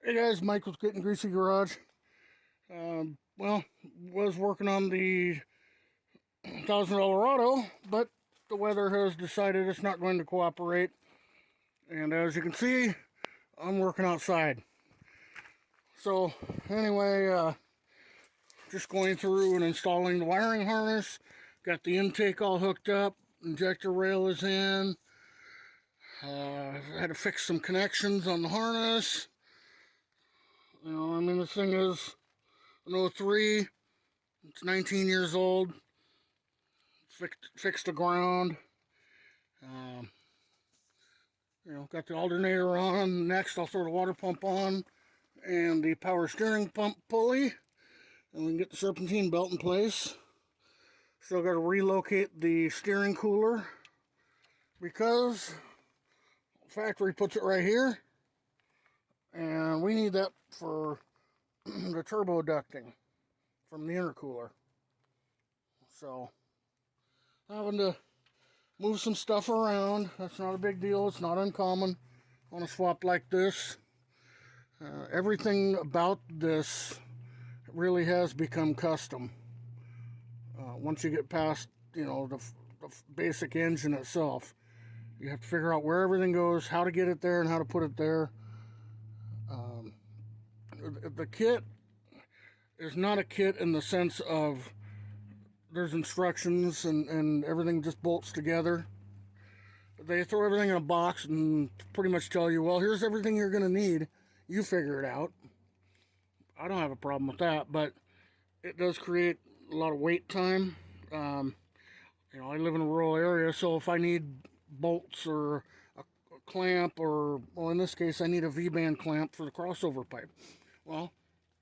Hey guys, Mike with Gettin Greasy Garage. Well, was working on the $1,000 auto, but the weather has decided it's not going to cooperate. And as you can see, I'm working outside. So anyway, just going through and installing the wiring harness. Got the intake all hooked up. Injector rail is in. Had to fix some connections on the harness. You know, I mean, this thing is an 03. It's 19 years old. Fixed the ground. Got the alternator on. Next, I'll throw the water pump on and the power steering pump pulley, and we can get the serpentine belt in place. Still got to relocate the steering cooler because the factory puts it right here, and we need that for the turbo ducting from the intercooler. So, having to move some stuff around. That's not a big deal. It's not uncommon on a swap like this. Everything about this really has become custom. Once you get past, the basic engine itself, you have to figure out where everything goes, how to get it there, and how to put it there. The kit is not a kit in the sense of there's instructions and everything just bolts together. They throw everything in a box and pretty much tell you, well, here's everything you're going to need. You figure it out. I don't have a problem with that, but it does create a lot of wait time. I live in a rural area, so if I need bolts or a clamp, or, well, in this case, I need a V-band clamp for the crossover pipe. Well,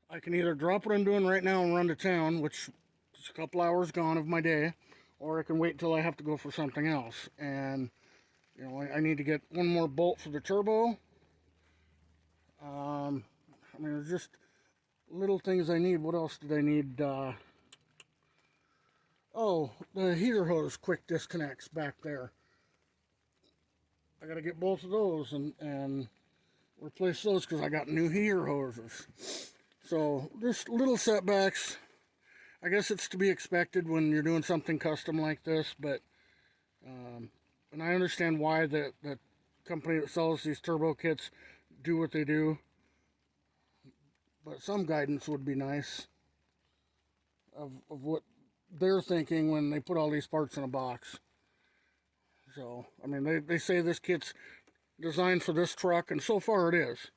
I can either drop what I'm doing right now and run to town, which is a couple hours gone of my day, or I can wait till I have to go for something else. And, I need to get one more bolt for the turbo. There's just little things I need. What else did I need? Oh, the heater hose quick disconnects back there. I got to get both of those and replace those because I got new heater hoses. So just little setbacks. I guess it's to be expected when you're doing something custom like this, but and I understand why the company that sells these turbo kits do what they do, but some guidance would be nice of what they're thinking when they put all these parts in a box. So, I mean, they say this kit's designed for this truck, and so far it is.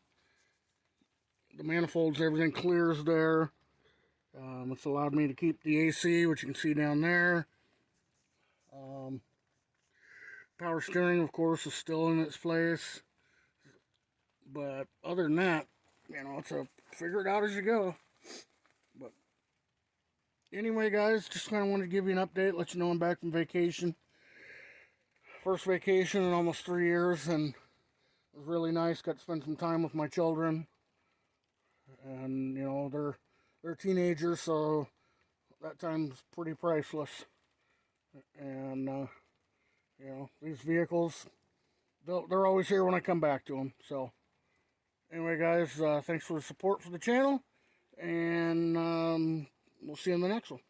The manifolds, everything clears there. It's allowed me to keep the AC, which you can see down there. Power steering, of course, is still in its place. But other than that, it's a figure it out as you go. But anyway, guys, just kind of wanted to give you an update, let you know I'm back from vacation. First vacation in almost 3 years, and it was really nice. Got to spend some time with my children. And, they're teenagers, so that time's pretty priceless. And, these vehicles, they're always here when I come back to them. So, anyway, guys, thanks for the support for the channel, and we'll see you in the next one.